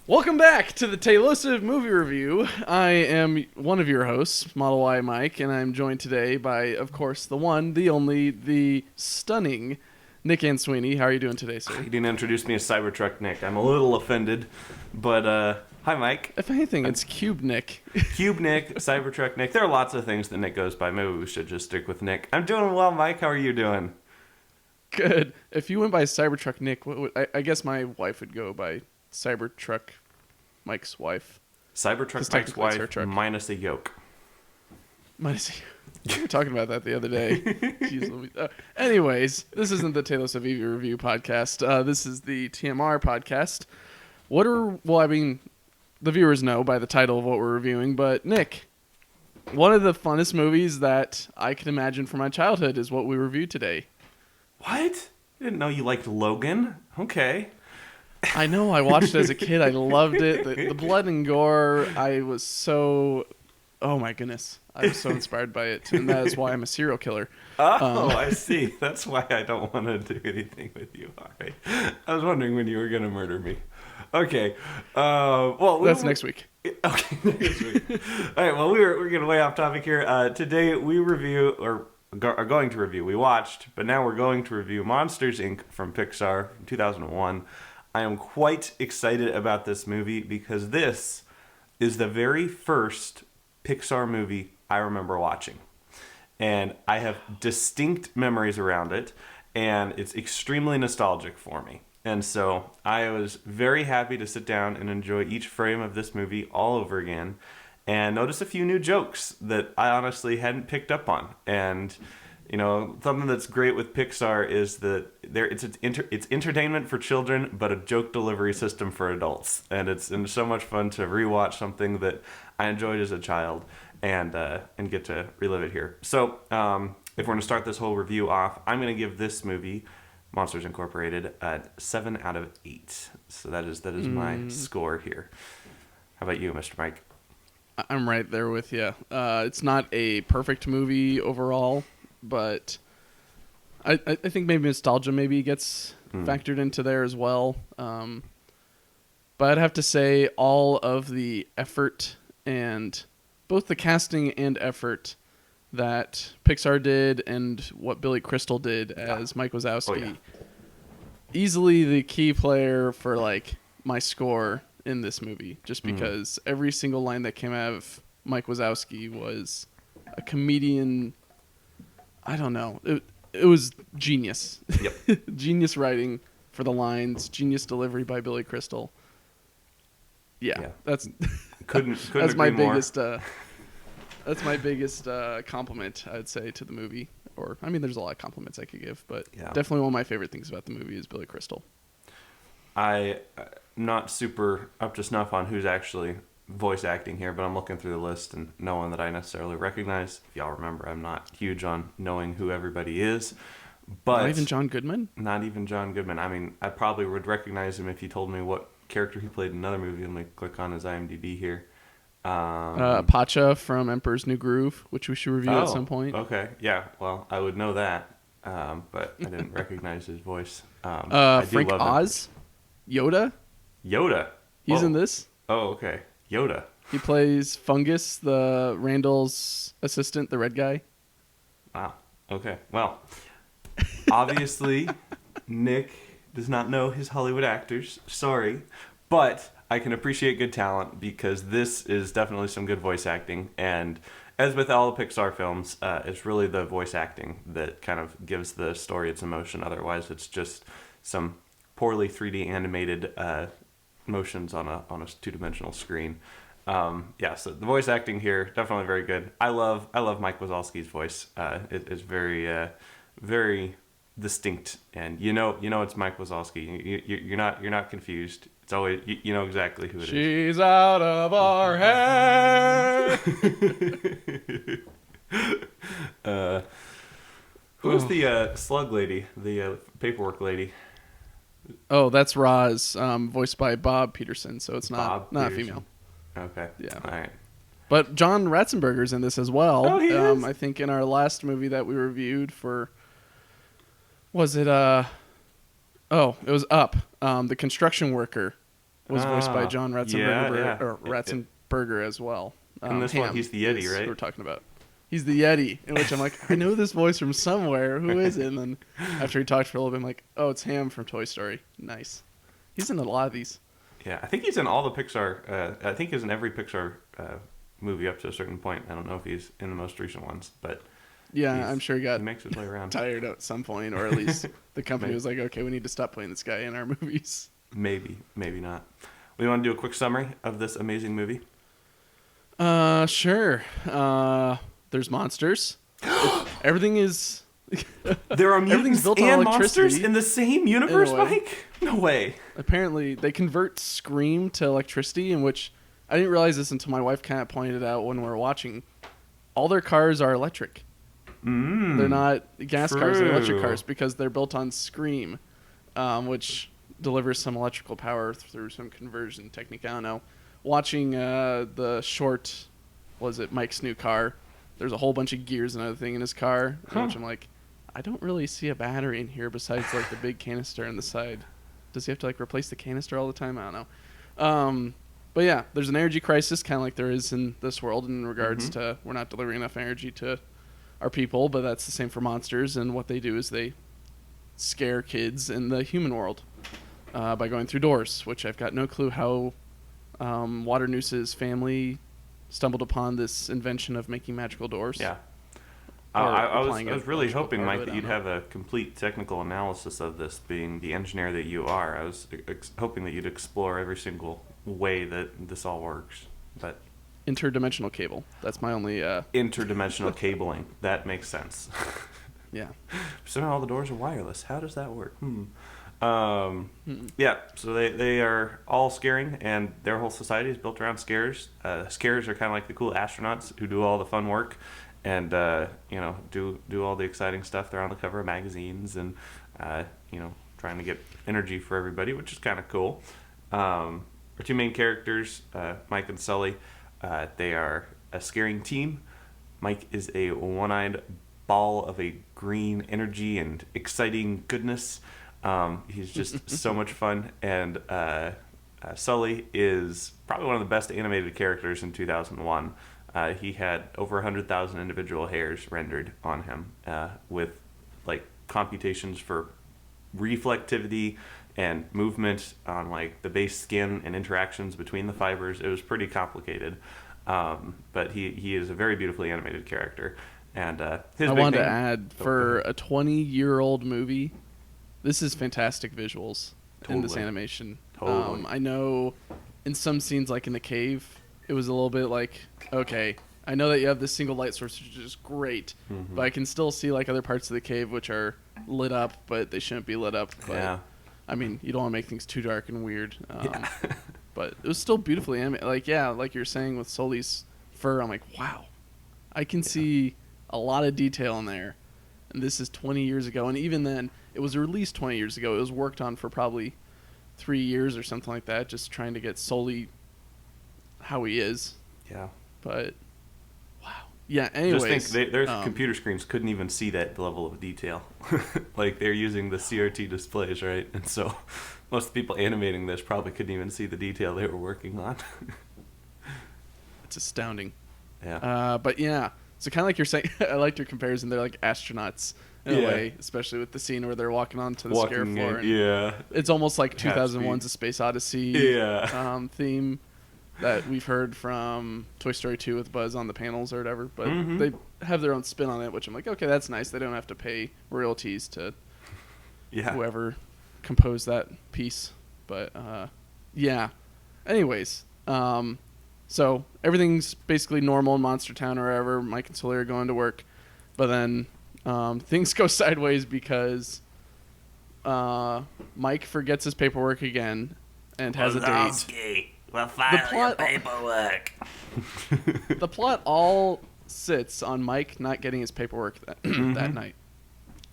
Welcome back to the Taylosive Movie Review. I am one of your hosts, Model Y Mike, and I'm joined today by, of course, the one, the only, the stunning Nick Answeeney. How are you doing today, sir? You didn't introduce me as Cybertruck Nick. I'm a little offended, but hi, Mike. If anything, it's Cube Nick. Cube Nick, Cybertruck Nick. There are lots of things that Nick goes by. Maybe we should just stick with Nick. I'm doing well, Mike. How are you doing? Good. If you went by Cybertruck Nick, I guess my wife would go by Cybertruck Mike's wife. Cybertruck Mike's wife minus a yoke. Minus a yoke. We were talking about that the other day. Anyways, this isn't the Taylosive Movie Review podcast. This is the TMR podcast. The viewers know by the title of what we're reviewing, but Nick, one of the funnest movies that I can imagine from my childhood is what we reviewed today. What? I didn't know you liked Logan. Okay. I know, I watched it as a kid. I loved it. The blood and gore, oh my goodness. I was so inspired by it, and that is why I'm a serial killer. Oh, I see. That's why I don't want to do anything with you. All right. I was wondering when you were going to murder me. Okay. That's next week. Okay, next week. All right, well, we're getting way off topic here. Today we are going to review. We watched, but now we're going to review Monsters, Inc. from Pixar from 2001. I am quite excited about this movie because this is the very first Pixar movie I remember watching. And I have distinct memories around it, and it's extremely nostalgic for me. And so I was very happy to sit down and enjoy each frame of this movie all over again and notice a few new jokes that I honestly hadn't picked up on. And you know, something that's great with Pixar is that it's entertainment for children, but a joke delivery system for adults. And it's so much fun to rewatch something that I enjoyed as a child and get to relive it here. So if we're going to start this whole review off, I'm going to give this movie, Monsters Incorporated, a 7 out of 8. So that is my score here. How about you, Mr. Mike? I'm right there with you. It's not a perfect movie overall, but I think maybe nostalgia gets factored into there as well. But I'd have to say all of the effort and both the casting and effort that Pixar did and what Billy Crystal did as Mike Wazowski, easily the key player for like my score in this movie, just because every single line that came out of Mike Wazowski was a comedian. I don't know. It was genius. Yep. Genius writing for the lines, genius delivery by Billy Crystal. Yeah. That's couldn't my agree more. biggest that's my biggest compliment, I'd say, to the movie. Or I mean, there's a lot of compliments I could give, but definitely one of my favorite things about the movie is Billy Crystal. I'm not super up to snuff on who's actually voice acting here, but I'm looking through the list and no one that I necessarily recognize. If y'all remember, I'm not huge on knowing who everybody is. But not even John Goodman? Not even John Goodman. I mean, I probably would recognize him if you told me what character he played in another movie. I'm going to click on his IMDb here. Pacha from Emperor's New Groove, which we should review at some point. Okay, yeah. Well, I would know that, but I didn't recognize his voice. Frank Oz? Yoda? He's in this. Oh, okay. Yoda. He plays Fungus, the Randall's assistant, the red guy. Wow. Okay. Well, obviously, Nick does not know his Hollywood actors. Sorry. But I can appreciate good talent because this is definitely some good voice acting. And as with all Pixar films, it's really the voice acting that kind of gives the story its emotion. Otherwise, it's just some poorly 3D animated motions on a two-dimensional screen. So the voice acting here definitely very good. I love Mike Wazowski's voice. It's very very distinct, and you know it's Mike Wazowski. You're not confused. It's always you know exactly who it is. She's out of our head. Who's the slug lady? The paperwork lady. Oh, that's Roz, voiced by Bob Peterson, so it's not a female. Okay. Yeah. All right. But John Ratzenberger's in this as well. Oh, he is? I think in our last movie that we reviewed for... Was it... it was Up. The construction worker was voiced by John Ratzenberger, or yeah. Ratzenberger as well. In this one, he's the Yeti, right? We're talking about. He's the Yeti, in which I'm like, I know this voice from somewhere. Who is it? And then after he talked for a little bit, I'm like, oh, it's Ham from Toy Story. Nice. He's in a lot of these. Yeah, I think he's in all the Pixar. I think he's in every Pixar movie up to a certain point. I don't know if he's in the most recent ones, but yeah, I'm sure he makes his way around. Tired at some point, or at least the company was like, okay, we need to stop putting this guy in our movies. Maybe not. We want to do a quick summary of this amazing movie. Sure. There's monsters. Everything is. There are mutants and monsters in the same universe, Mike? No way. Apparently, they convert Scream to electricity, in which I didn't realize this until my wife kind of pointed out when we were watching. All their cars are electric. They're not gas cars, they're electric cars because they're built on Scream, which delivers some electrical power through some conversion technique. I don't know. Watching the short, Mike's new car, there's a whole bunch of gears and other thing in his car, which I'm like, I don't really see a battery in here besides like the big canister on the side. Does he have to like replace the canister all the time? I don't know. But yeah, there's an energy crisis, kind of like there is in this world in regards to we're not delivering enough energy to our people, but that's the same for monsters. And what they do is they scare kids in the human world by going through doors, which I've got no clue how Waternoose's family stumbled upon this invention of making magical doors. Yeah. I was really hoping, Mike, that you'd have a complete technical analysis of this, being the engineer that you are. I was hoping that you'd explore every single way that this all works. But interdimensional cable. That's my only... Interdimensional cabling. That makes sense. Yeah. Somehow all the doors are wireless. How does that work? Yeah, so they are all scaring, and their whole society is built around scares. Scares are kind of like the cool astronauts who do all the fun work and do all the exciting stuff. They're on the cover of magazines and trying to get energy for everybody, which is kind of cool. Our two main characters, Mike and Sully, they are a scaring team. Mike is a one-eyed ball of a green energy and exciting goodness. He's just so much fun, and Sully is probably one of the best animated characters in 2001. He had over 100,000 individual hairs rendered on him with like computations for reflectivity and movement on like the base skin and interactions between the fibers. It was pretty complicated, but he is a very beautifully animated character. And I wanted to add, for a 20-year-old movie, this is fantastic visuals in this animation. Totally. I know in some scenes, like in the cave, it was a little bit like, okay, I know that you have this single light source, which is great, but I can still see like other parts of the cave which are lit up, but they shouldn't be lit up. But, yeah. I mean, you don't want to make things too dark and weird. But it was still beautifully animated. Like, yeah, like you're saying with Sully's fur, I'm like, wow, I can see a lot of detail in there. And this is 20 years ago. And even then, it was released 20 years ago. It was worked on for probably 3 years or something like that, just trying to get Sully how he is. Yeah. But, wow. Yeah, anyways. Just think, their computer screens couldn't even see that level of detail. Like, they're using the CRT displays, right? And so most of the people animating this probably couldn't even see the detail they were working on. It's astounding. Yeah. But, yeah. So kind of like you're saying, I liked your comparison. They're like astronauts in a way, especially with the scene where they're walking onto the scare floor. And it's almost like 2001's A Space Odyssey theme that we've heard from Toy Story 2 with Buzz on the panels or whatever. But they have their own spin on it, which I'm like, okay, that's nice. They don't have to pay royalties to whoever composed that piece. But, yeah. Anyways, so everything's basically normal in Monster Town or wherever. Mike and Sully are going to work. But then things go sideways because Mike forgets his paperwork again and has a date. We'll file your paperwork. The plot all sits on Mike not getting his paperwork that night,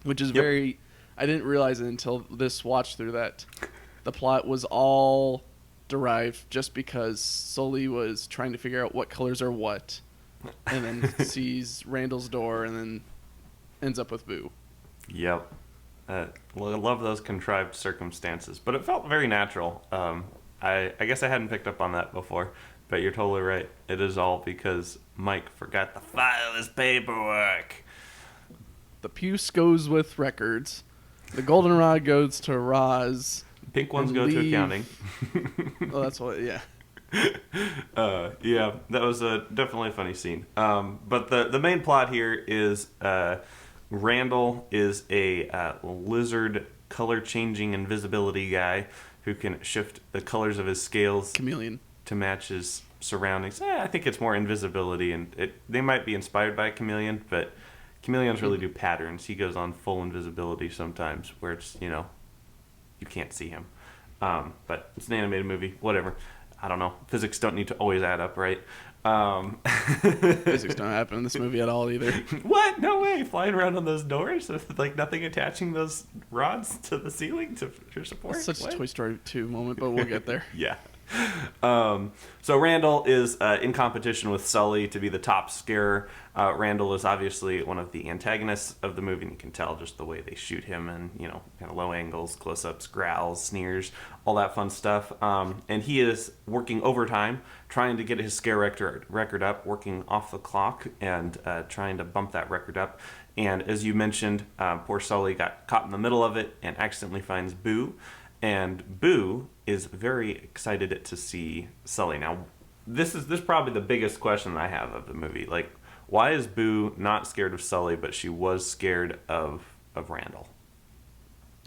which is very... I didn't realize it until this watch through that the plot was all derived just because Sully was trying to figure out what colors are what, and then sees Randall's door and then ends up with Boo. Yep. Well, I love those contrived circumstances, but it felt very natural. I guess I hadn't picked up on that before, but you're totally right. It is all because Mike forgot to file his paperwork. The puce goes with records. The goldenrod goes to Roz. Pink ones go to accounting. Oh, that's what. Yeah. Yeah, that was definitely a funny scene. But the main plot here is Randall is a lizard color changing invisibility guy who can shift the colors of his scales Chameleon to match his surroundings. I think it's more invisibility, and they might be inspired by a chameleon, but chameleons really do patterns. He goes on full invisibility sometimes, where it's you can't see him. But it's an animated movie, whatever. I don't know. Physics don't need to always add up, right? Physics don't happen in this movie at all either. What? No way! Flying around on those doors with like nothing attaching those rods to the ceiling for support. That's such what? a Toy Story 2 moment, but we'll get there. Yeah. So Randall is in competition with Sully to be the top scarer. Randall is obviously one of the antagonists of the movie, and you can tell just the way they shoot him, and kind of low angles, close-ups, growls, sneers, all that fun stuff. And he is working overtime, trying to get his scare record up, working off the clock, and trying to bump that record up. And as you mentioned, poor Sully got caught in the middle of it and accidentally finds Boo. And Boo is very excited to see Sully. Now, this is probably the biggest question I have of the movie. Like, why is Boo not scared of Sully, but she was scared of Randall?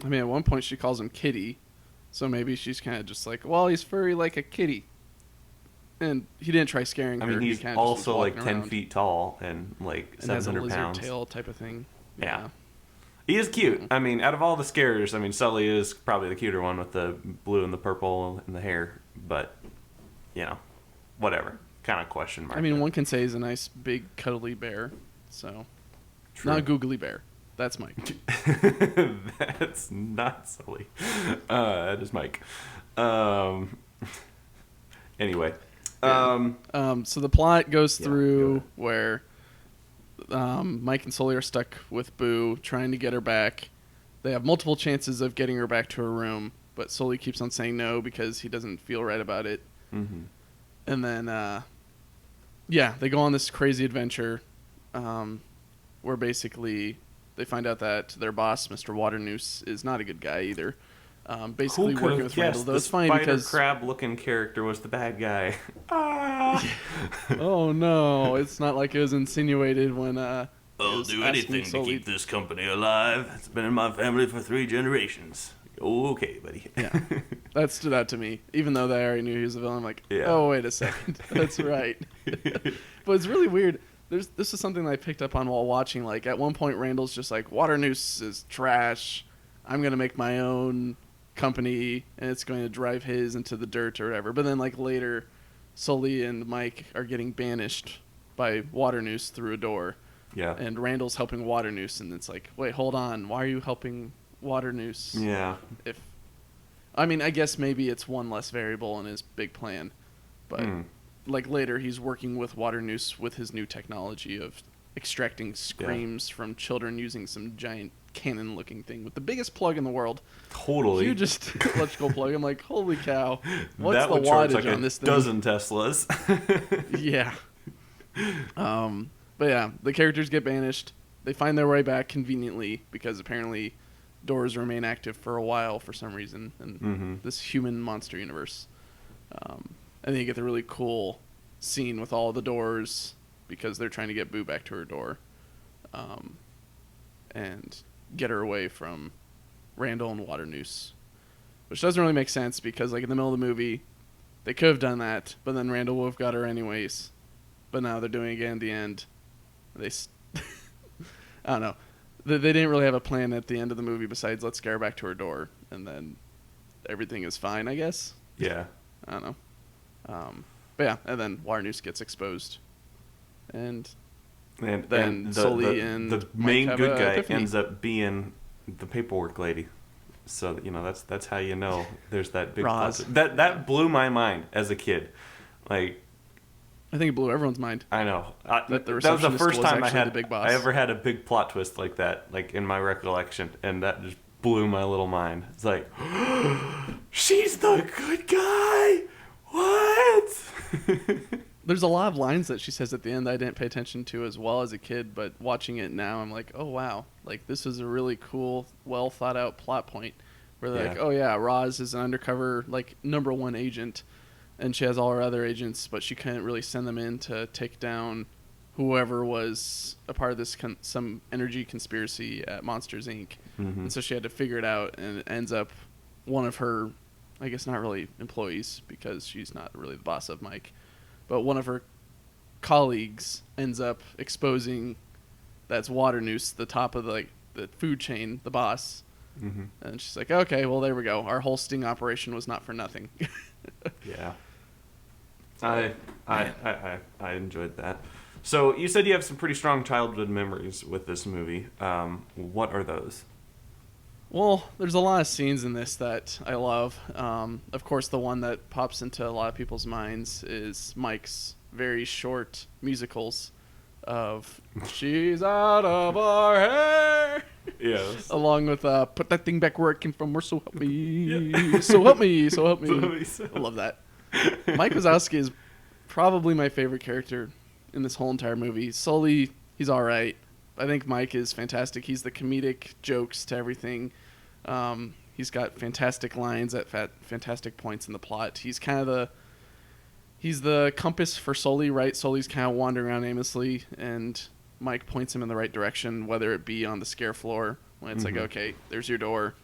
I mean, at one point she calls him Kitty, so maybe she's kind of just like, well, he's furry like a kitty. And he didn't try scaring her. I mean, he's also like 10 feet tall and like 700 pounds. pounds. Tail type of thing. Yeah. He is cute. I mean, out of all the scarers, I mean, Sully is probably the cuter one with the blue and the purple and the hair. But, whatever. Kind of question mark. I mean, one can say he's a nice, big, cuddly bear. So, True. Not a googly bear. That's Mike. That's not Sully. That is Mike. Anyway. So the plot goes through where Mike and Sully are stuck with Boo, trying to get her back. They have multiple chances of getting her back to her room, but Sully keeps on saying no because he doesn't feel right about it. Mm-hmm. And then, they go on this crazy adventure where basically they find out that their boss, Mr. Waternoose, is not a good guy either. Basically working with Randall. Though it's funny because crab-looking character was the bad guy. Oh no! It's not like it was insinuated when. I'll do anything to keep this company alive. It's been in my family for 3 generations. Okay, buddy. Yeah, that stood out to me. Even though they already knew he was a villain, I'm like, oh wait a second, that's right. But it's really weird. This is something that I picked up on while watching. Like at one point, Randall's just like, Waternoose is trash. I'm gonna make my own company, and it's going to drive his into the dirt or whatever. But then like later, Sully and Mike are getting banished by Waternoose through a door. Yeah. And Randall's helping Waternoose, and it's like, wait, hold on, why are you helping Waternoose? Yeah. I mean, I guess maybe it's one less variable in his big plan, but like later he's working with Waternoose with his new technology of extracting screams from children using some giant cannon-looking thing with the biggest plug in the world. Totally. Hugest electrical plug. I'm like, holy cow! What's that the would charge wattage like on this thing? dozen Teslas. Yeah. But yeah, the characters get banished. They find their way back conveniently because apparently doors remain active for a while for some reason in this human monster universe. And then you get the really cool scene with all the doors because they're trying to get Boo back to her door. And get her away from Randall and Waternoose. Which doesn't really make sense because like in the middle of the movie, they could have done that, but then Randall would have got her anyways. But now they're doing it again at the end. I don't know. They didn't really have a plan at the end of the movie besides let's get her back to her door, and then everything is fine, I guess. Yeah. I don't know. But yeah, and then Waternoose gets exposed. And then Sully and the main Mike good guy epiphany. ends up being the paperwork lady. So that's how you know there's that big Roz. that blew my mind as a kid. Like I think it blew everyone's mind. I know That the that was the receptionist first was time actually the big boss. I ever had a big plot twist like that, like in my recollection, and that just blew my little mind. It's like, she's the good guy. What? There's a lot of lines that she says at the end that I didn't pay attention to as well as a kid, but watching it now, I'm like, oh wow, like this is a really cool, well thought out plot point. Where they're like, oh yeah, Roz is an undercover like #1 agent, and she has all her other agents, but she couldn't really send them in to take down whoever was a part of this some energy conspiracy at Monsters Inc. Mm-hmm. And so she had to figure it out, and it ends up one of her, I guess not really employees because she's not really the boss of Mike, but one of her colleagues ends up exposing that's Water Noose, the top of the food chain, the boss. Mm-hmm. And she's like, okay, well, there we go. Our whole sting operation was not for nothing. Yeah. I enjoyed that. So you said you have some pretty strong childhood memories with this movie. What are those? Well, there's a lot of scenes in this that I love. Of course, the one that pops into a lot of people's minds is Mike's very short musicals of "She's out of our hair." Yes. Along with "Put that thing back where it came from," or "So help me, so help me, so help me." I love that. Mike Wazowski is probably my favorite character in this whole entire movie. Sully, he's all right. I think Mike is fantastic. He's the comedic jokes to everything. He's got fantastic lines at fantastic points in the plot. He's kind of he's the compass for Sully, right? Sully's kind of wandering around aimlessly, and Mike points him in the right direction, whether it be on the scare floor, when it's like, okay, there's your door.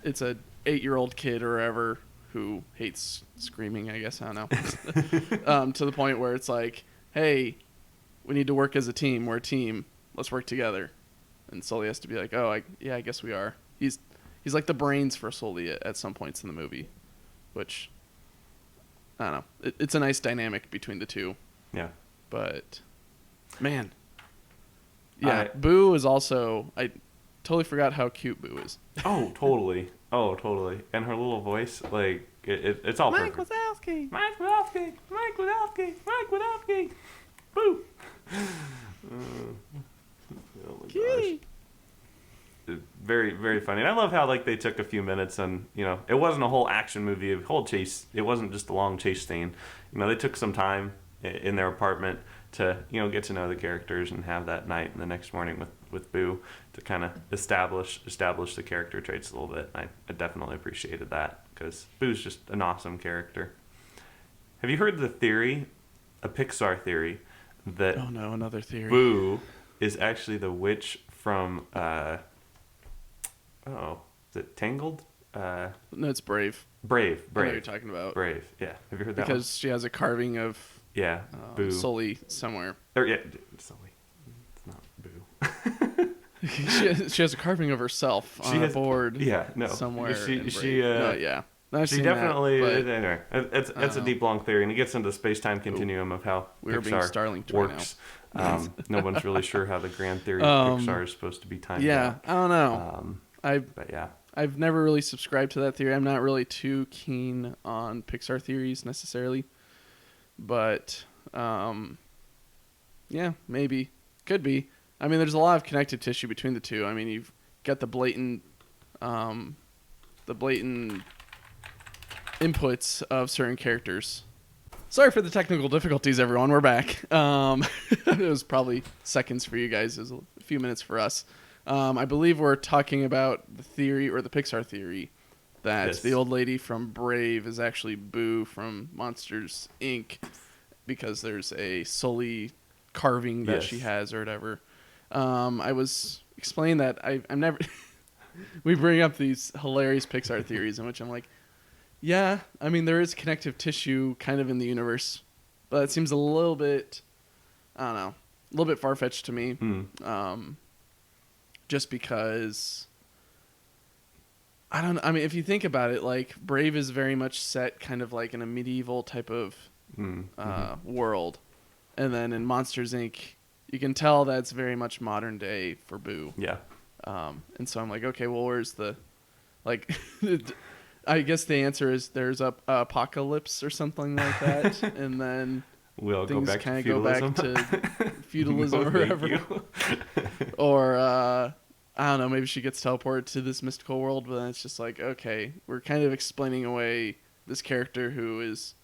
It's a 8-year-old kid or whatever who hates screaming, I guess. I don't know. To the point where it's like, hey, we need to work as a team. We're a team. Let's work together. And Sully has to be like, oh, I guess we are. He's like the brains for Sully at some points in the movie, which, I don't know. It's a nice dynamic between the two. Yeah. But, man. Yeah, Boo is also... I totally forgot how cute Boo is. Oh, totally. And her little voice, like, it's all Mike perfect. Wazowski. Mike Wazowski. Mike Wazowski. Mike Wazowski. Boo. Oh my gosh. Very, very funny. And I love how, like, they took a few minutes and, it wasn't a whole action movie, a whole chase. It wasn't just a long chase scene. They took some time in their apartment to, get to know the characters and have that night and the next morning with Boo to kind of establish the character traits a little bit. I definitely appreciated that because Boo's just an awesome character. Have you heard the theory, a Pixar theory, that oh no, another theory. Boo is actually the witch from is it Tangled? No, it's Brave. Brave. I know what you're talking about. Brave. Yeah. Have you heard that? Because she has a carving of Boo. Sully somewhere. Sully. It's not Boo. she has a carving of herself on a board. Yeah, no. Somewhere. She definitely. Anyway, it's a deep, long theory, and it gets into the space-time continuum of how Pixar works. Right now. No one's really sure how the grand theory of Pixar is supposed to be timed. Yeah, out. I don't know. I've never really subscribed to that theory. I'm not really too keen on Pixar theories necessarily, but maybe could be. I mean, there's a lot of connective tissue between the two. I mean, you've got the blatant inputs of certain characters. Sorry for the technical difficulties, everyone. We're back. It was probably seconds for you guys. It was a few minutes for us. I believe we're talking about the theory, or the Pixar theory, that the old lady from Brave is actually Boo from Monsters, Inc., because there's a Sully carving that she has or whatever. I was explaining that I'm never... we bring up these hilarious Pixar theories in which I'm like, yeah, I mean, there is connective tissue kind of in the universe, but it seems a little bit, I don't know, a little bit far-fetched to me. Just because, I don't know, I mean, if you think about it, like, Brave is very much set kind of like in a medieval type of world. And then in Monsters, Inc., you can tell that's very much modern day for Boo. Yeah. And so I'm like, okay, well, where's the, like... I guess the answer is there's a apocalypse or something like that, and then things kind of go back to feudalism or whatever. Or I don't know, maybe she gets teleported to this mystical world, but then it's just like, okay, we're kind of explaining away this character who is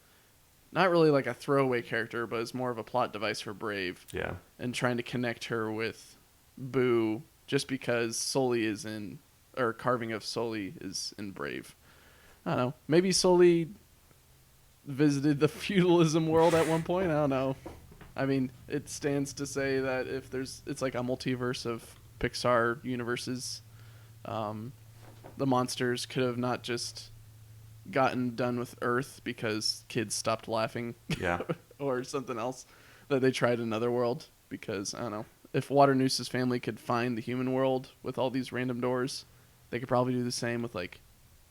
not really like a throwaway character, but is more of a plot device for Brave. Yeah. And trying to connect her with Boo just because Sully is in, or carving of Sully is in Brave. I don't know. Maybe Sully visited the feudalism world at one point. I don't know. I mean, it stands to say that if it's like a multiverse of Pixar universes, the monsters could have not just gotten done with Earth because kids stopped laughing. Yeah. Or something else that they tried in another world because, I don't know. If Waternoose's family could find the human world with all these random doors, they could probably do the same with like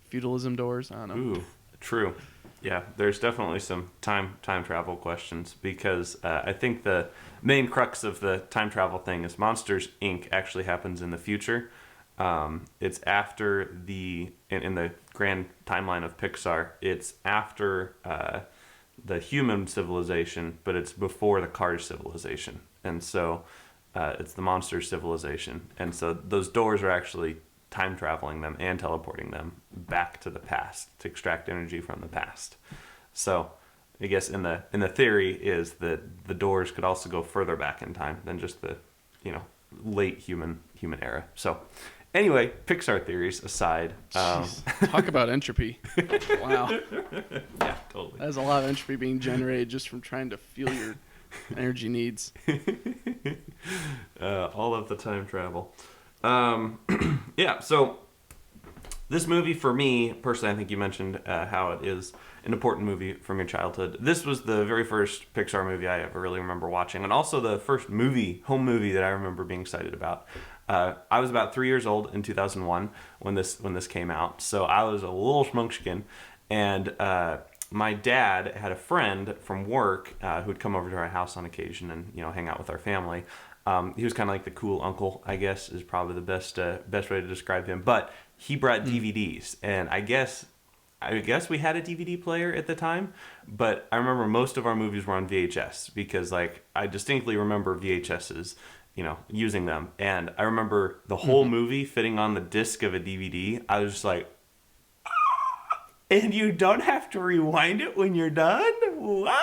feudalism doors. I don't know. Ooh, true. Yeah, there's definitely some time travel questions because I think the main crux of the time travel thing is Monsters Inc. actually happens in the future. It's after in the grand timeline of Pixar, it's after the human civilization, but it's before the Cars civilization. And so it's the monster civilization. And so those doors are actually time traveling them and teleporting them back to the past to extract energy from the past. So I guess in the theory is that the doors could also go further back in time than just the late human era. So anyway, Pixar theories aside, talk about entropy. Wow. Yeah, totally. There's a lot of entropy being generated just from trying to fuel your energy needs. All of the time travel. Yeah, so this movie for me, personally, I think you mentioned how it is an important movie from your childhood. This was the very first Pixar movie I ever really remember watching, and also the first home movie that I remember being excited about. I was about 3 years old in 2001 when this came out, so I was a little schmunkkin, and my dad had a friend from work who'd come over to our house on occasion and hang out with our family. He was kind of like the cool uncle, I guess, is probably the best way to describe him. But he brought DVDs, and I guess we had a DVD player at the time. But I remember most of our movies were on VHS because, like, I distinctly remember VHSs, using them. And I remember the whole movie fitting on the disc of a DVD. I was just like, and you don't have to rewind it when you're done? What?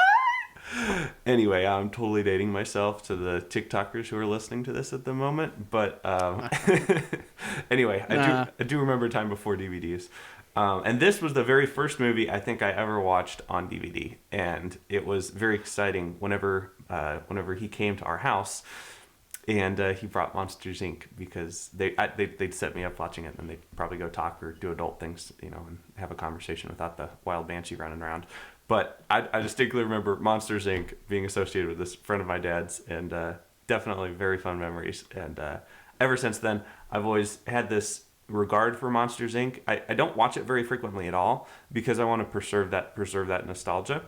Anyway, I'm totally dating myself to the TikTokers who are listening to this at the moment. But anyway, I do remember a time before DVDs. And this was the very first movie I think I ever watched on DVD. And it was very exciting whenever he came to our house. And he brought Monsters Inc. because they'd set me up watching it, and they'd probably go talk or do adult things, and have a conversation without the wild banshee running around. But I distinctly remember Monsters Inc. being associated with this friend of my dad's, and definitely very fun memories. And ever since then, I've always had this regard for Monsters Inc. I don't watch it very frequently at all because I want to preserve that nostalgia.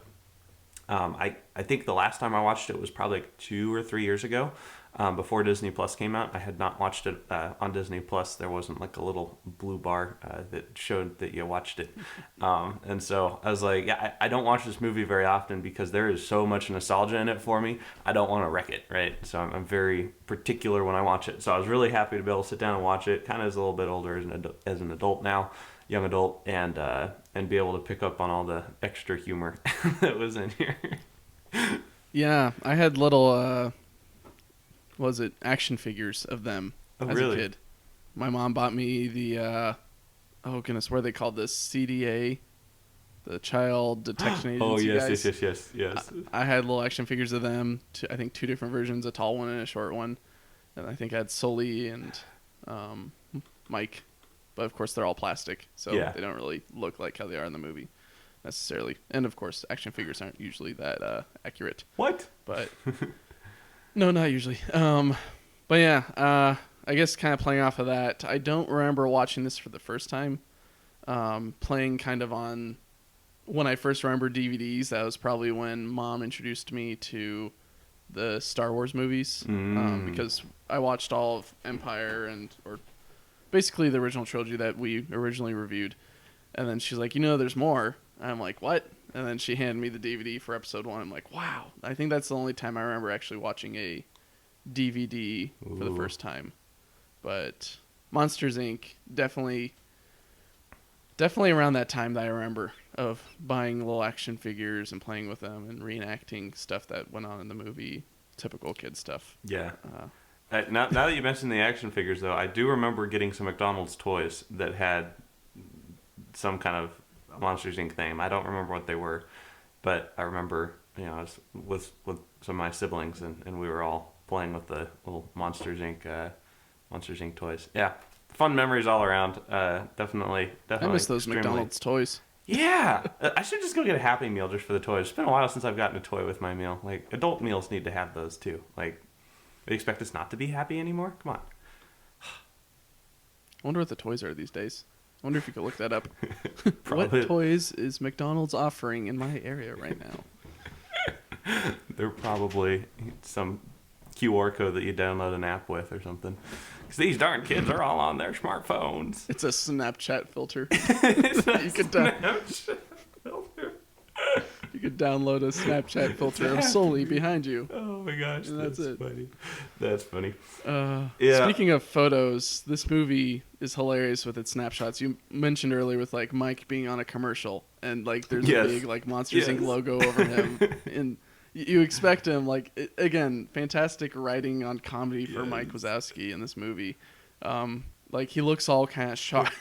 I think the last time I watched it was probably like 2 or 3 years ago. Before Disney Plus came out, I had not watched it on Disney Plus. There wasn't like a little blue bar that showed that you watched it. And so I was like, yeah, I don't watch this movie very often because there is so much nostalgia in it for me. I don't want to wreck it, right? So I'm very particular when I watch it. So I was really happy to be able to sit down and watch it, kind of as a little bit older as an adult now, young adult, and be able to pick up on all the extra humor that was in here. Yeah, I had little... action figures of them as a kid. My mom bought me the oh goodness, what are they called? The CDA, the Child Detection Agency. Oh yes. I had little action figures of them. I think 2 different versions, a tall one and a short one, and I think I had Sully and Mike, but of course they're all plastic, so they don't really look like how they are in the movie necessarily. And of course, action figures aren't usually that accurate. What? But no, not usually. But yeah, I guess kind of playing off of that, I don't remember watching this for the first time. Playing kind of on when I first remember DVDs, that was probably when Mom introduced me to the Star Wars movies, because I watched all of Empire or basically the original trilogy that we originally reviewed. And then she's like, there's more. And I'm like, what? And then she handed me the DVD for episode 1. I'm like, wow. I think that's the only time I remember actually watching a DVD for the first time. But Monsters Inc. definitely around that time that I remember of buying little action figures and playing with them and reenacting stuff that went on in the movie, typical kid stuff. Yeah. Now that you mentioned the action figures, though, I do remember getting some McDonald's toys that had some kind of Monsters Inc. theme. I don't remember what they were, but I remember, I was with some of my siblings, and we were all playing with the little Monsters Inc. toys. Yeah, fun memories all around. Definitely. I miss those McDonald's toys. Yeah, I should just go get a Happy Meal just for the toys. It's been a while since I've gotten a toy with my meal. Like, adult meals need to have those too. Like, they expect us not to be happy anymore? Come on. I wonder what the toys are these days. I wonder if you could look that up. Probably. What toys is McDonald's offering in my area right now? They're probably some QR code that you download an app with or something. Because these darn kids are all on their smartphones. It's a Snapchat filter. You could download a Snapchat filter of Sully behind you. Oh my gosh, and that's it. Funny. That's funny. Yeah. Speaking of photos, this movie is hilarious with its snapshots. You mentioned earlier with like Mike being on a commercial and like there's a big like Monsters Inc. logo over him, and you expect him again, fantastic writing on comedy for Mike Wazowski in this movie. Like he looks all kind of shocked.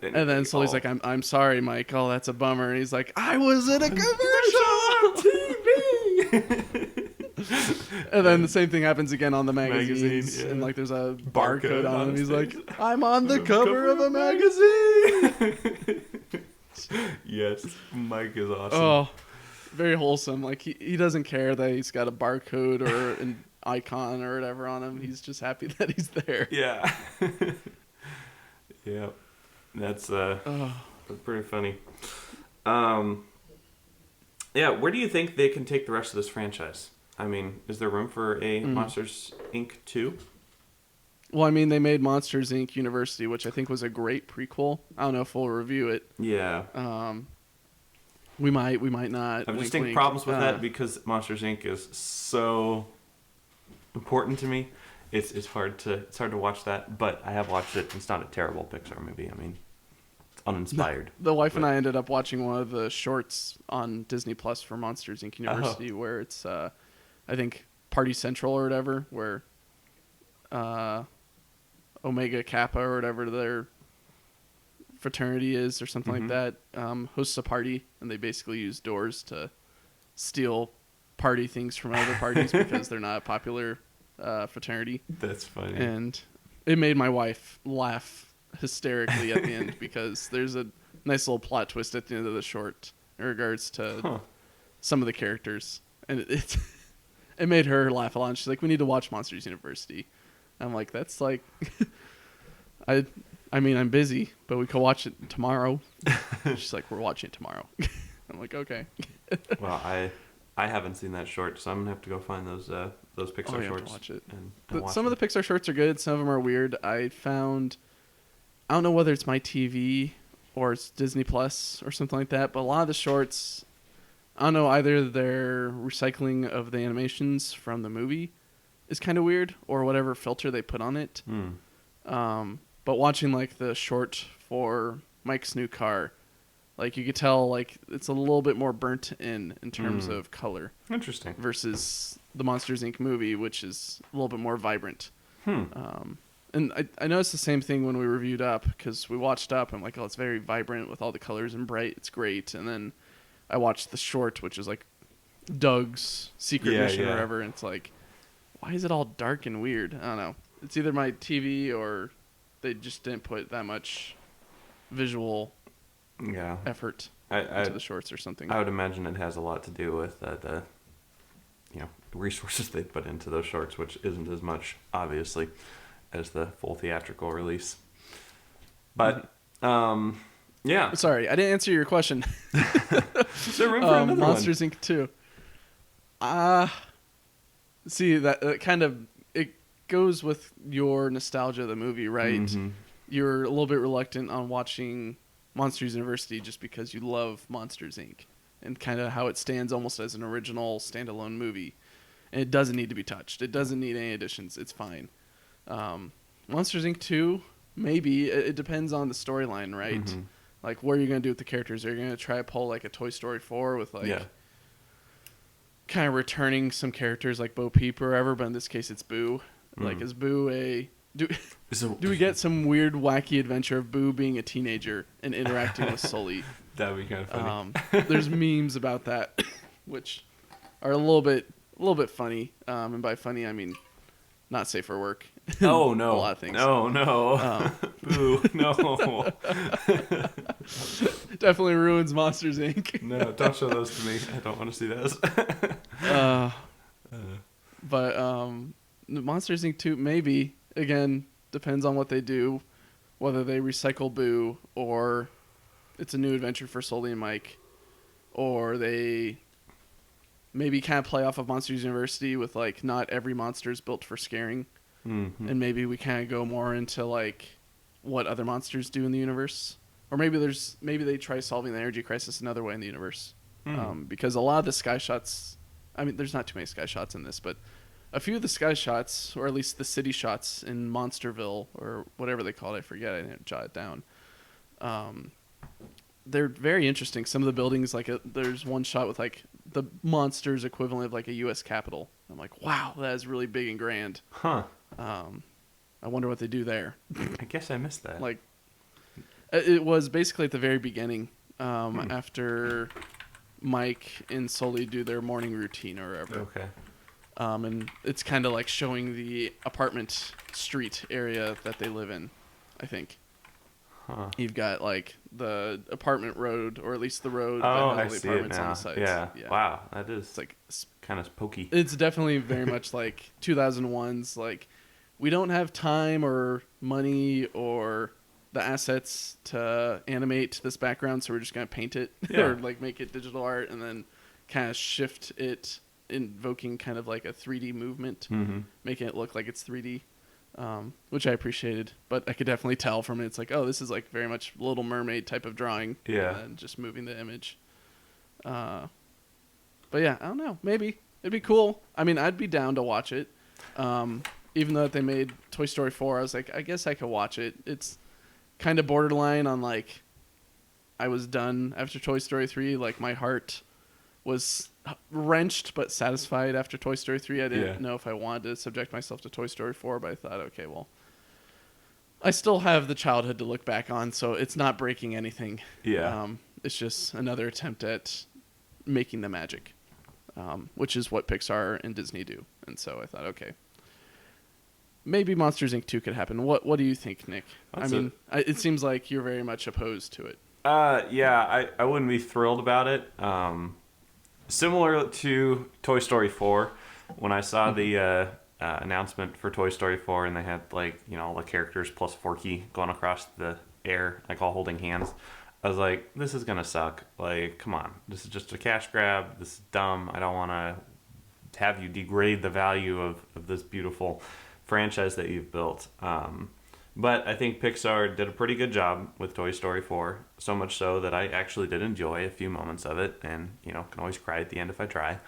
And then Sully's like, I'm sorry, Mike. Oh, that's a bummer. And he's like, I was in a commercial on TV. And then the same thing happens again on the magazines. And like there's a barcode on him. He's like, I'm on the cover of a magazine. Yes, Mike is awesome. Oh, very wholesome. Like he doesn't care that he's got a barcode or an icon or whatever on him. He's just happy that he's there. Yeah. Yeah. That's pretty funny. Yeah, where do you think they can take the rest of this franchise? I mean, is there room for a Monsters Inc. 2? Well, I mean, they made Monsters Inc. University, which I think was a great prequel. I don't know if we'll review it. Yeah. We might not. I have distinct problems with that because Monsters Inc. is so important to me. It's hard to watch that, but I have watched it. It's not a terrible Pixar movie. I mean, it's uninspired. The wife and I ended up watching one of the shorts on Disney Plus for Monsters Inc. University, where it's I think Party Central or whatever, where Omega Kappa or whatever their fraternity is or something like that hosts a party, and they basically use doors to steal party things from other parties because they're not a popular fraternity. That's funny. And it made my wife laugh hysterically at the end because there's a nice little plot twist at the end of the short in regards to some of the characters, and it made her laugh a lot. She's like, we need to watch Monsters University. I'm like, that's like I mean, I'm busy, but we could watch it tomorrow. She's like, we're watching it tomorrow. I'm like, okay. Well, I haven't seen that short, so I'm gonna have to go find those Pixar shorts. Have to watch it. And watch some of the Pixar shorts are good. Some of them are weird. I don't know whether it's my TV or it's Disney Plus or something like that, but a lot of the shorts, I don't know, either their recycling of the animations from the movie is kind of weird, or whatever filter they put on it. But watching like the short for Mike's new car, like you could tell like it's a little bit more burnt in terms of color. Interesting. Versus the Monsters Inc. movie, which is a little bit more vibrant. And I noticed the same thing when we reviewed Up, because we watched Up. I'm like, oh, it's very vibrant with all the colors and bright. It's great. And then I watched the short, which is like Doug's secret mission or whatever. And it's like, why is it all dark and weird? I don't know. It's either my TV or they just didn't put that much visual effort into the shorts or something. I would imagine it has a lot to do with the resources they put into those shorts, which isn't as much, obviously, as the full theatrical release. But, yeah. Sorry, I didn't answer your question. Is there room for another Monsters one? Inc. 2. See, that kind of, it goes with your nostalgia of the movie, right? Mm-hmm. You're a little bit reluctant on watching Monsters University just because you love Monsters Inc. and kind of how it stands almost as an original standalone movie. And it doesn't need to be touched. It doesn't need any additions. It's fine. Monsters Inc. 2, maybe. It depends on the storyline, right? Mm-hmm. Like, what are you going to do with the characters? Are you going to try to pull, like, a Toy Story 4 with, like, Yeah. kind of returning some characters like Bo Peep or whatever, but in this case it's Boo. Like, is Boo a... Do we get some weird, wacky adventure of Boo being a teenager and interacting with Sully? That would be kind of funny. There's memes about that, which are a little bit funny. And by funny, I mean not safe for work. Oh, no. A lot of things. No. Boo, no. Definitely ruins Monsters, Inc. No, don't show those to me. I don't want to see those. But Monsters, Inc. 2, maybe. Again, depends on what they do. Whether they recycle Boo, or it's a new adventure for Sully and Mike, or they maybe kind of play off of Monsters University with, like, not every monster is built for scaring. Mm-hmm. And maybe we kind of go more into, like, what other monsters do in the universe. Or maybe they try solving the energy crisis another way in the universe. Because a lot of the sky shots, I mean, there's not too many sky shots in this, but a few of the sky shots, or at least the city shots in Monsterville, or whatever they call it, I forget, I didn't jot it down. They're very interesting. Some of the buildings, like, there's one shot with, like, the monsters equivalent of, like, a U.S. Capitol. I'm like, wow, that is really big and grand. Huh. I wonder what they do there. I guess I missed that. Like, it was basically at the very beginning, after Mike and Sully do their morning routine or whatever. Okay. And it's kind of like showing the apartment street area that they live in, I think. Huh. You've got, like, the apartment road, or at least the road Oh, that I has the see it apartments now. on the sides. Yeah. Wow, that is It's like kind of pokey. it's definitely very much like 2001's, like, we don't have time or money or the assets to animate this background, so we're just going to paint it or, like, make it digital art and then kind of shift it, invoking kind of like a 3D movement, making it look like it's 3D, which I appreciated. But I could definitely tell from it, it's like, oh, this is, like, very much Little Mermaid type of drawing. Yeah. And then just moving the image. But yeah, I don't know. Maybe. It'd be cool. I mean, I'd be down to watch it. Even though they made Toy Story 4, I was like, I guess I could watch it. It's kind of borderline on, like, I was done after Toy Story 3. Like, my heart was wrenched but satisfied after Toy Story 3. I didn't know if I wanted to subject myself to Toy Story 4, but I thought, okay, well, I still have the childhood to look back on, so it's not breaking anything. Yeah. It's just another attempt at making the magic, which is what Pixar and Disney do. And so I thought, okay, maybe Monsters, Inc. 2 could happen. What do you think, Nick? It seems like you're very much opposed to it. Yeah, I wouldn't be thrilled about it. Similar to Toy Story 4, when I saw the announcement for Toy Story 4 and they had, like, you know, all the characters plus Forky going across the air, like, all holding hands, I was like, this is going to suck. Like, come on. This is just a cash grab. This is dumb. I don't want to have you degrade the value of this beautiful franchise that you've built. But I think Pixar did a pretty good job with Toy Story 4, so much so that I actually did enjoy a few moments of it, and, you know, can always cry at the end if I try.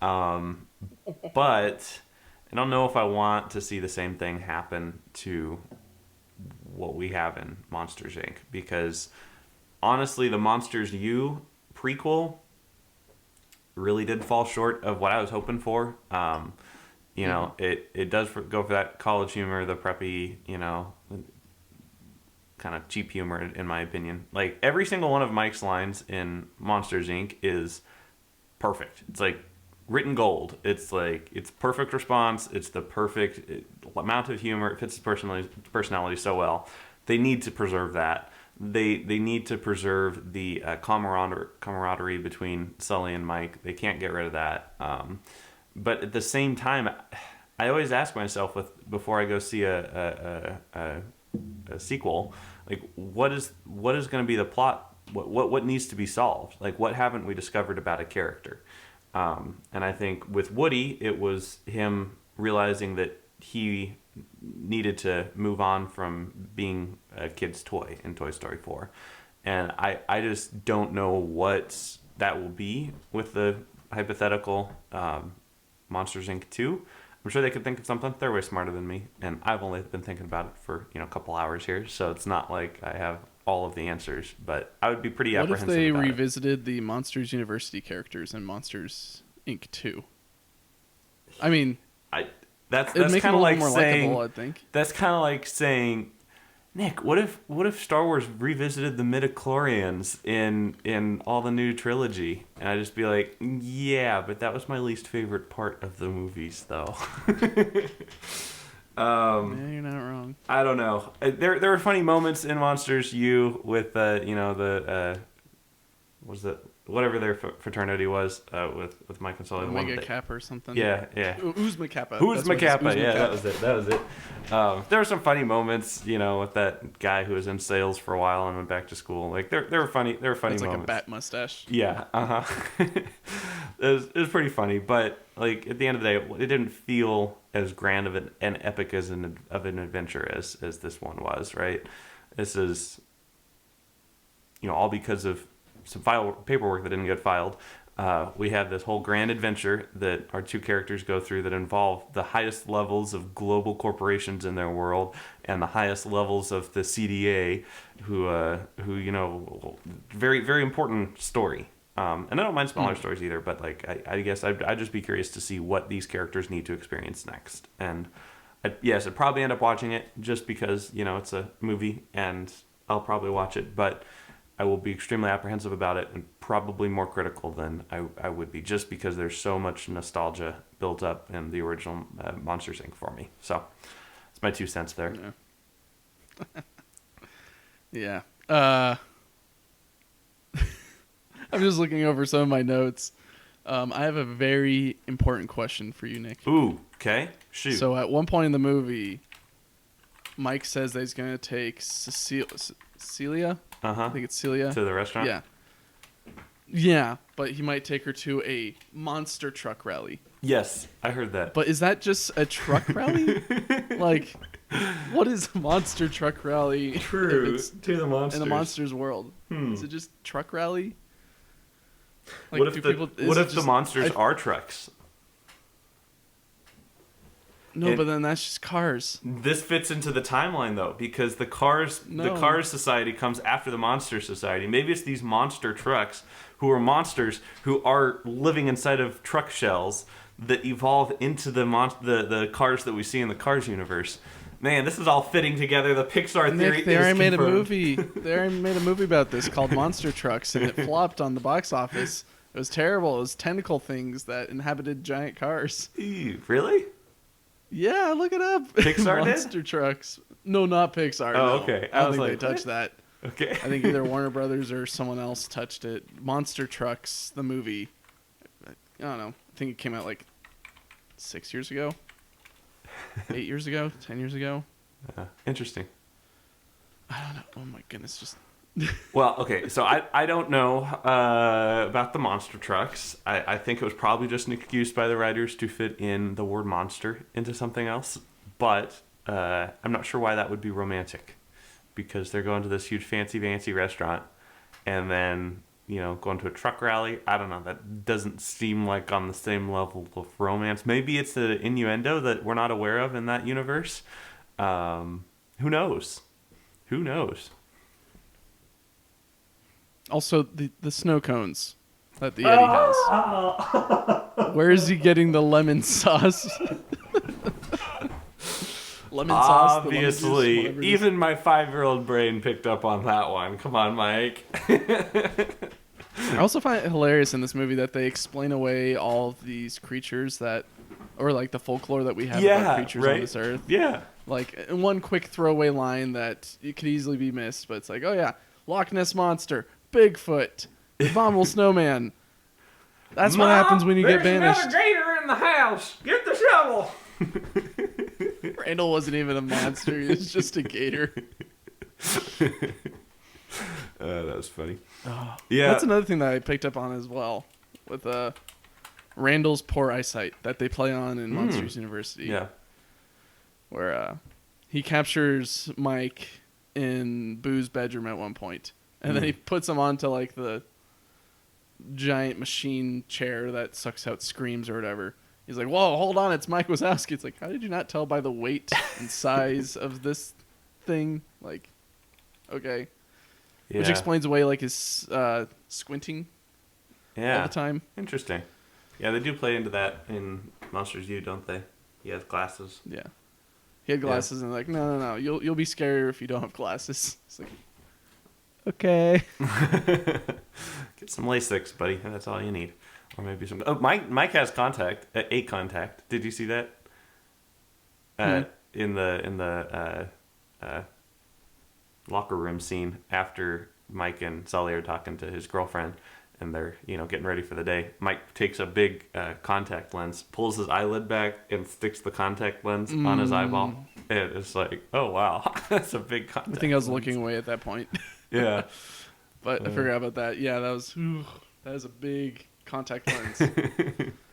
But I don't know if I want to see the same thing happen to what we have in Monsters, Inc., because honestly, the Monsters U prequel really did fall short of what I was hoping for. You know, it does go for that college humor, the preppy, you know, kind of cheap humor, in my opinion. Like, every single one of Mike's lines in Monsters, Inc. is perfect. It's like written gold. It's like, it's perfect response. It's the perfect amount of humor. It fits his personality so well. They need to preserve that. They need to preserve the camaraderie between Sully and Mike. They can't get rid of that. But at the same time, I always ask myself before I go see a sequel, like, what is going to be the plot? What needs to be solved? Like, what haven't we discovered about a character? And I think with Woody, it was him realizing that he needed to move on from being a kid's toy in Toy Story 4. And I just don't know what that will be with the hypothetical Monsters, Inc. 2. I'm sure they could think of something. They're way smarter than me, and I've only been thinking about it for a couple hours here, so it's not like I have all of the answers. But I would be pretty What if apprehensive they about it. revisited the Monsters University characters in Monsters Inc. 2? I mean, That's it'd make kind them of a like little more saying. likable, I think. That's kind of like saying, Nick, what if Star Wars revisited the midichlorians in all the new trilogy? And I'd just be like, yeah, but that was my least favorite part of the movies, though. Yeah, you're not wrong. I don't know. There were funny moments in Monsters U with was that whatever their fraternity was with Mike and Sully. Omega Kappa or something. Yeah. Uzma Kappa. Uzma Kappa. Yeah, Kappa. that was it. There were some funny moments, with that guy who was in sales for a while and went back to school. Like there were funny It's moments. like a bat mustache. Yeah. It was pretty funny, but like at the end of the day, it didn't feel as grand of an epic as an adventure as this one was. Right. This is all because of some paperwork that didn't get filed. We have this whole grand adventure that our two characters go through that involve the highest levels of global corporations in their world and the highest levels of the CDA, who very, very important story. And I don't mind smaller stories either, but like I guess I'd just be curious to see what these characters need to experience next. And I'd probably end up watching it just because it's a movie and I'll probably watch it, but I will be extremely apprehensive about it and probably more critical than I would be, just because there's so much nostalgia built up in the original Monsters Inc. for me. So it's my 2 cents there. Yeah. I'm just looking over some of my notes. I have a very important question for you, Nick. Ooh, okay. Shoot. So at one point in the movie, Mike says that he's going to take Celia? I think it's Celia. To the restaurant? Yeah. Yeah, but he might take her to a monster truck rally. Yes, I heard that. But is that just a truck rally? Like, what is a monster truck rally? True. To the monsters. In the monsters world. Is it just truck rally? Like, what if the monsters are trucks? No, but then that's just cars. This fits into the timeline though, because the Cars Society comes after the Monster Society. Maybe it's these monster trucks who are monsters who are living inside of truck shells that evolve into the cars that we see in the Cars universe. Man, this is all fitting together. The Pixar Theory Nick, they already made confirmed. a movie. They already made a movie about this called Monster Trucks, and it flopped on the box office. It was terrible. It was tentacle things that inhabited giant cars. Ew, really? Yeah, look it up. Pixar Monster Trucks. No, not Pixar. Oh, no. okay. I don't think they touched that. Okay. I think either Warner Brothers or someone else touched it. Monster Trucks, the movie. I don't know. I think it came out like 6 years ago. 8 years ago? 10 years ago? Interesting. I don't know. Oh my goodness. Just Well, okay, so I don't know about the monster trucks. I think it was probably just an excuse by the writers to fit in the word monster into something else. But I'm not sure why that would be romantic. Because they're going to this huge fancy restaurant and then, going to a truck rally. I don't know. That doesn't seem like on the same level of romance. Maybe it's an innuendo that we're not aware of in that universe. Who knows? Who knows? also the snow cones that the Eddie has. Where is he getting the lemon sauce? Lemon sauce. Obviously, the lemon juice, even my 5-year-old brain picked up on that one. Come on, Mike. I also find it hilarious in this movie that they explain away all of these creatures or like the folklore that we have about creatures on this earth. Yeah. Like in one quick throwaway line that it could easily be missed, but it's like, oh yeah, Loch Ness Monster, Bigfoot, Abominable Snowman. That's what happens when you get banished. There's another gator in the house. Get the shovel. Randall wasn't even a monster. He was just a gator. That was funny. Yeah. That's another thing that I picked up on as well with Randall's poor eyesight that they play on in Monsters University. Yeah. Where he captures Mike in Boo's bedroom at one point, and then he puts him onto like the giant machine chair that sucks out screams or whatever. He's like, whoa, hold on, it's Mike Wazowski. It's like, how did you not tell by the weight and size of this thing? Like, okay. Yeah. Which explains away like his squinting all the time. Interesting. Yeah, they do play into that in Monsters U, don't they? He has glasses. Yeah. He had glasses and like, no. You'll be scarier if you don't have glasses. It's like, okay. Get some Lasix, buddy. That's all you need. Or maybe some. Oh, Mike has a contact. Did you see that? In the locker room scene after Mike and Sully are talking to his girlfriend, and they're getting ready for the day. Mike takes a big contact lens, pulls his eyelid back, and sticks the contact lens on his eyeball. And it's like, oh wow, that's a big contact. I think I was lens. looking away at that point. Yeah, but I forgot about that. Yeah, that is a big contact lens.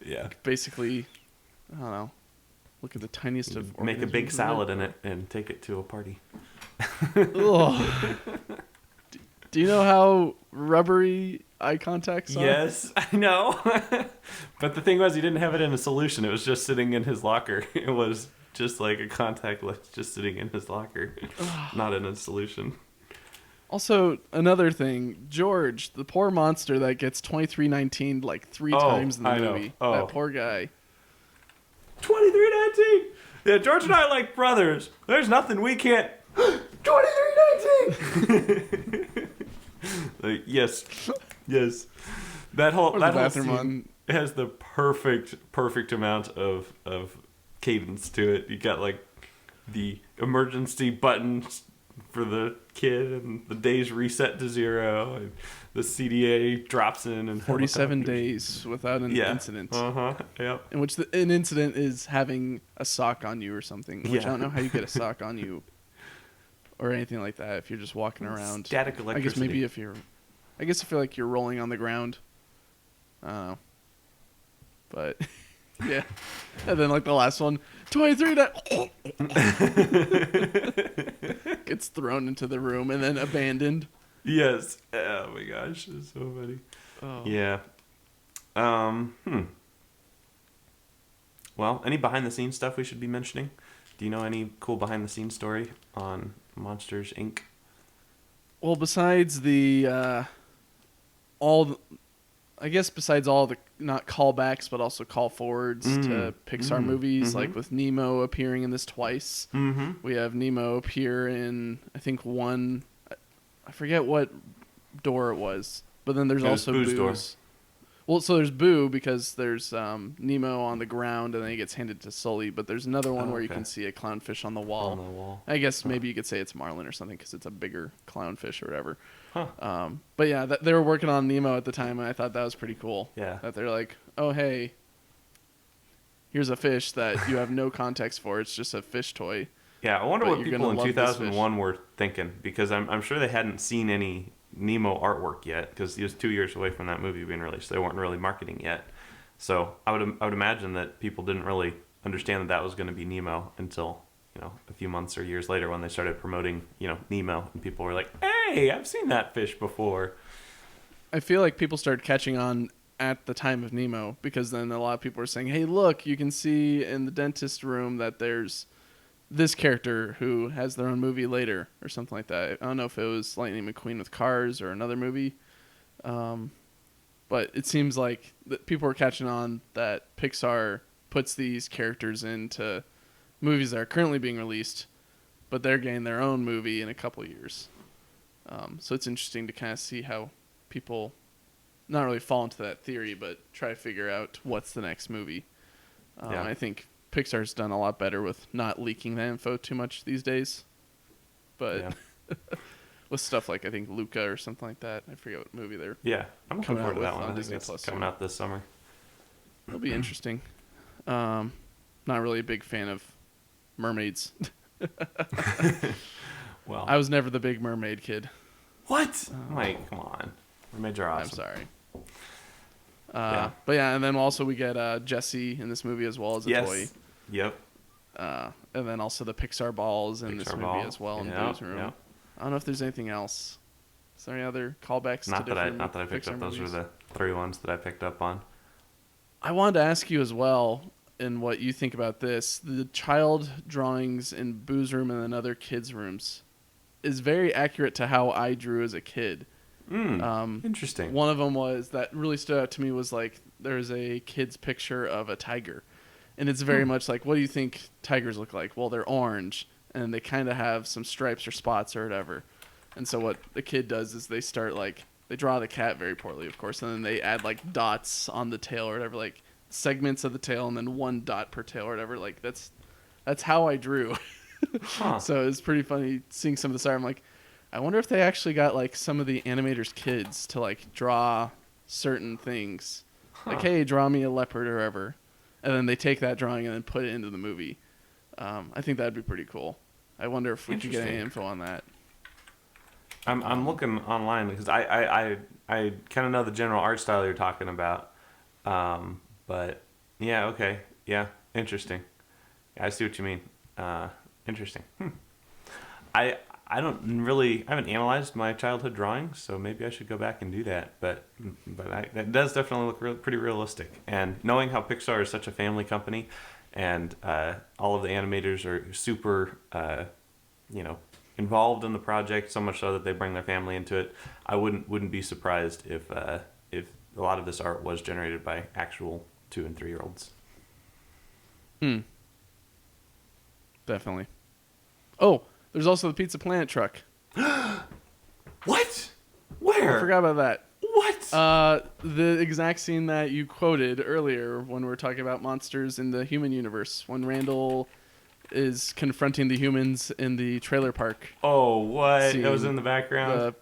Yeah. Basically, I don't know. Look at the tiniest of. Make a big salad in it and take it to a party. Ugh. Do you know how rubbery eye contacts are? Yes, I know. But the thing was, he didn't have it in a solution. It was just sitting in his locker. It was just like a contact lens just sitting in his locker, not in a solution. Also, another thing, George, the poor monster that gets 2319 like 3 times in the movie. Oh. That poor guy. 2319! Yeah, George and I are like brothers. There's nothing we can't... 2319! Like, yes. That whole bathroom scene has the perfect amount of cadence to it. You got like the emergency buttons for the kid, and the days reset to 0, and the CDA drops in, and 47 days without an incident. Yep. In which an incident is having a sock on you or something. Which I don't know how you get a sock on you or anything like that if you're just walking around. Static electricity. I guess maybe if you're like you're rolling on the ground. I don't know. But yeah. And then like the last one, 23 gets thrown into the room and then abandoned. Yes. Oh my gosh, it's so funny. Oh. Yeah. Well, any behind the scenes stuff we should be mentioning? Do you know any cool behind the scenes story on Monsters Inc.? Well, besides besides all the not callbacks but also call forwards to Pixar movies, like with Nemo appearing in this twice. We have Nemo appear in I think one, I forget what door it was, but then there's also Boo's door. Well, so there's Boo because there's Nemo on the ground and then he gets handed to Sully, but there's another one where you can see a clownfish on the wall. I guess maybe you could say it's Marlin or something because it's a bigger clownfish or whatever. But yeah, they were working on Nemo at the time, and I thought that was pretty cool. Yeah. That they're like, oh, hey, here's a fish that you have no context for. It's just a fish toy. Yeah, I wonder what people in 2001 were thinking, because I'm sure they hadn't seen any Nemo artwork yet, because he was 2 years away from that movie being released. They weren't really marketing yet. So I would imagine that people didn't really understand that was going to be Nemo until a few months or years later when they started promoting Nemo, and people were like, hey, I've seen that fish before. I feel like people started catching on at the time of Nemo, because then a lot of people were saying, hey, look, you can see in the dentist room that there's this character who has their own movie later or something like that. I don't know if it was Lightning McQueen with Cars or another movie. But it seems like that people were catching on that Pixar puts these characters into movies that are currently being released, but they're getting their own movie in a couple years. So it's interesting to kind of see how people not really fall into that theory, but try to figure out what's the next movie. I think Pixar's done a lot better with not leaking that info too much these days. But with stuff like, I think, Luca or something like that. I forget what movie they're I'm looking forward to that one. On I Disney think Plus coming out this summer. It'll be interesting. Not really a big fan of mermaids. Well, I was never the big mermaid kid. What? Mike, come on. Mermaids are awesome. I'm sorry. But yeah, and then also we get Jessie in this movie as well as a toy. Yep. And then also the Pixar balls in this movie as well in Boo's room. Yep. I don't know if there's anything else. Is there any other callbacks to different Not that I picked Pixar up. Those movies? were the 3 ones that I picked up on. I wanted to ask you as well. and what you think about this. The child drawings in Boo's room and then other kids' rooms is very accurate to how I drew as a kid. Interesting. One of them was that really stood out to me was like there's a kid's picture of a tiger, and it's very much like, what do you think tigers look like? Well, they're orange and they kind of have some stripes or spots or whatever. And so what the kid does is they start like they draw the cat very poorly, of course, and then they add like dots on the tail or whatever, like segments of the tail and then one dot per tail or whatever. Like that's how I drew. So it's pretty funny seeing some of this art. I'm like, I wonder if they actually got like some of the animators' kids to like draw certain things. Like, hey, draw me a leopard or whatever. And then they take that drawing and then put it into the movie. I think that'd be pretty cool. I wonder if we could get any info on that. I'm looking online because I kind of know the general art style you're talking about. But yeah, okay. Yeah, interesting. I see what you mean. Interesting. I haven't analyzed my childhood drawings, so maybe I should go back and do that. But that does definitely look pretty realistic. And knowing how Pixar is such a family company, and all of the animators are super, involved in the project, so much so that they bring their family into it, I wouldn't be surprised if a lot of this art was generated by actual 2- and 3-year-olds. Definitely. Oh, there's also the Pizza Planet truck. What? Where? I forgot about that. What? The exact scene that you quoted earlier when we were talking about monsters in the human universe, when Randall is confronting the humans in the trailer park. Oh, what? That was in the background?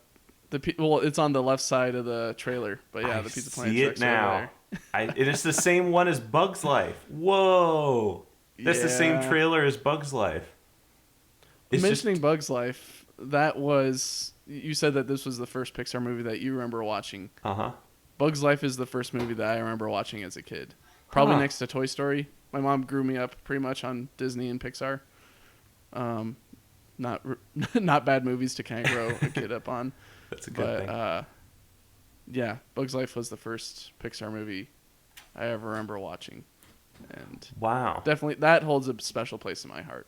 Well, it's on the left side of the trailer, but yeah, the Pizza Planet truck's now. over there. It is the same one as Bug's Life. Whoa. That's the same trailer as Bug's Life. Mentioning Bug's Life, you said that this was the first Pixar movie that you remember watching. Uh-huh. Bug's Life is the first movie that I remember watching as a kid. Probably next to Toy Story. My mom grew me up pretty much on Disney and Pixar. Not bad movies to kind of grow a kid up on. That's a good thing. Yeah, Bug's Life was the first Pixar movie I ever remember watching. And wow. Definitely, that holds a special place in my heart.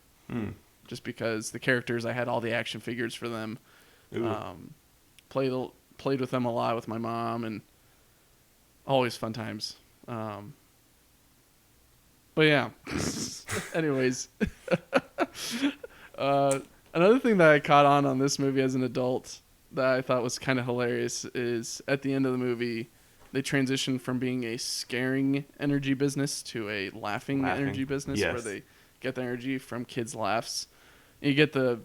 Just because the characters, I had all the action figures for them. Played with them a lot with my mom, and always fun times. But yeah. Anyways. Another thing that I caught on this movie as an adult that I thought was kind of hilarious is at the end of the movie, they transition from being a scaring energy business to a laughing. Energy business, yes. where they get their energy from kids' laughs. And you get the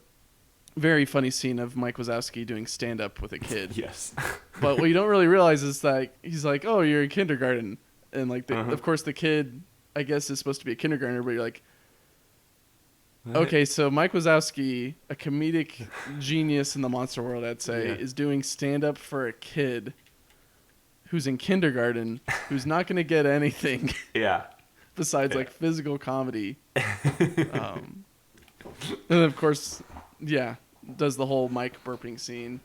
very funny scene of Mike Wazowski doing stand-up with a kid. Yes. But what you don't really realize is that he's like, oh, you're in kindergarten. And like, of course, the kid, I guess, is supposed to be a kindergartner, but you're like, okay, so Mike Wazowski, a comedic genius in the monster world, I'd say, is doing stand-up for a kid who's in kindergarten, who's not going to get anything. Besides like physical comedy. And then, of course, does the whole Mike burping scene.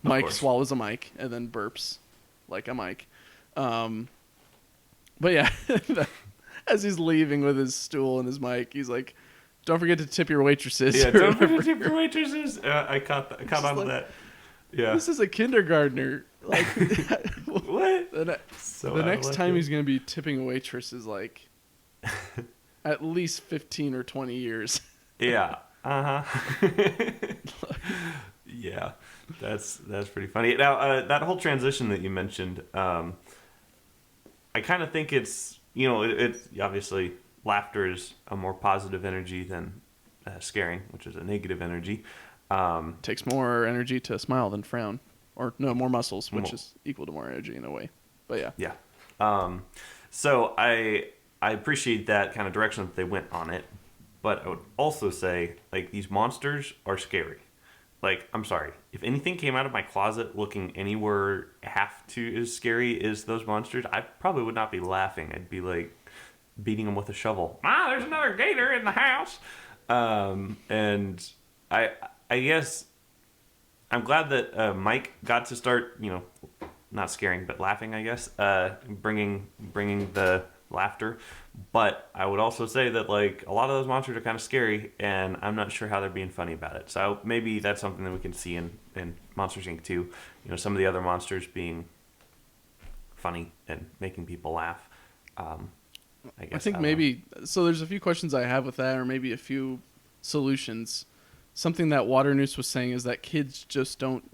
Mike swallows a mic and then burps like a mic. But yeah, as he's leaving with his stool and his mic, he's like, don't forget to tip your waitresses. Yeah, don't forget to tip your waitresses. I caught on to that. Yeah. This is a kindergartner. Like, what? The next time he's going to be tipping a waitress is like at least 15 or 20 years. Yeah. Uh-huh. Yeah. That's pretty funny. Now, that whole transition that you mentioned, I kind of think it's obviously laughter is a more positive energy than scaring, which is a negative energy. Takes more energy to smile than frown. Or no, more muscles, which is equal to more energy in a way. But yeah. Yeah. So I appreciate that kind of direction that they went on it. But I would also say, like, these monsters are scary. Like, I'm sorry. If anything came out of my closet looking anywhere half to as scary as those monsters, I probably would not be laughing. I'd be, like, beating them with a shovel. There's another gator in the house. And I guess I'm glad that Mike got to start, not scaring, but laughing, I guess, bringing the laughter. But I would also say that like a lot of those monsters are kind of scary, and I'm not sure how they're being funny about it. So maybe that's something that we can see in Monsters Inc. 2. Some of the other monsters being funny and making people laugh. I guess I think maybe so. There's a few questions I have with that, or maybe a few solutions. Something that Water Noose was saying is that kids just don't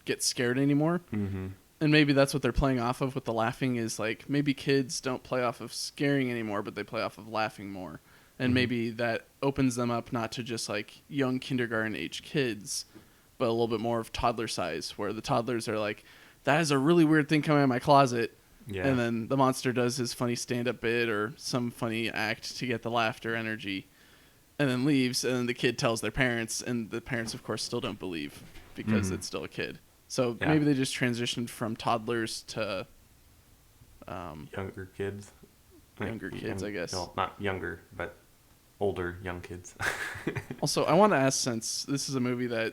get scared anymore. Mm-hmm. And maybe that's what they're playing off of with the laughing is like maybe kids don't play off of scaring anymore, but they play off of laughing more. And maybe that opens them up not to just like young kindergarten age kids, but a little bit more of toddler size, where the toddlers are like, that is a really weird thing coming out of my closet. Yeah. And then the monster does his funny stand-up bit or some funny act to get the laughter energy and then leaves. And then the kid tells their parents, and the parents, of course, still don't believe because it's still a kid. So maybe they just transitioned from toddlers to younger kids. Younger kids, I guess. No, not younger, but older young kids. Also, I want to ask, since this is a movie that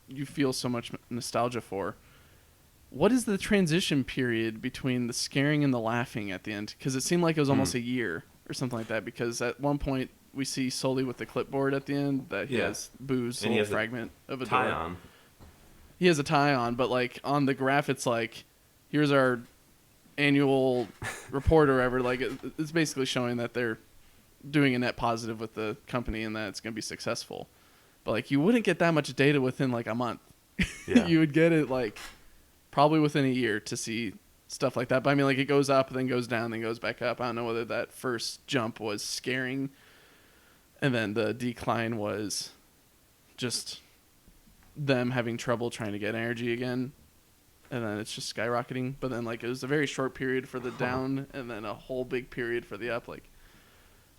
you feel so much nostalgia for, what is the transition period between the scaring and the laughing at the end? Because it seemed like it was almost a year or something like that. Because at one point we see Sully with the clipboard at the end that he has Boo's little fragment of a tie door. on. He has a tie on, but like on the graph, it's like, here's our annual report or whatever. Like it's basically showing that they're doing a net positive with the company and that it's going to be successful. But like you wouldn't get that much data within like a month. Yeah. You would get it like probably within a year to see stuff like that. But I mean, like it goes up, then goes down, then goes back up. I don't know whether that first jump was scaring, and then the decline was just them having trouble trying to get energy again, and then it's just skyrocketing. But then like it was a very short period for the down, and then a whole big period for the up. Like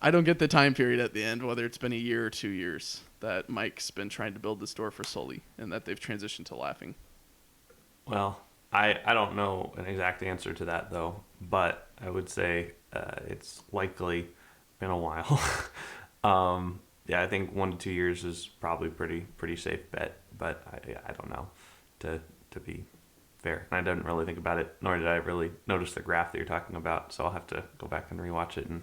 I don't get the time period at the end, whether it's been a year or 2 years that Mike's been trying to build the store for Sully, and that they've transitioned to laughing. Well, I don't know an exact answer to that though, but I would say it's likely been a while. Yeah, I think 1 to 2 years is probably pretty safe bet, but I don't know to be fair. And I didn't really think about it, nor did I really notice the graph that you're talking about. So I'll have to go back and rewatch it and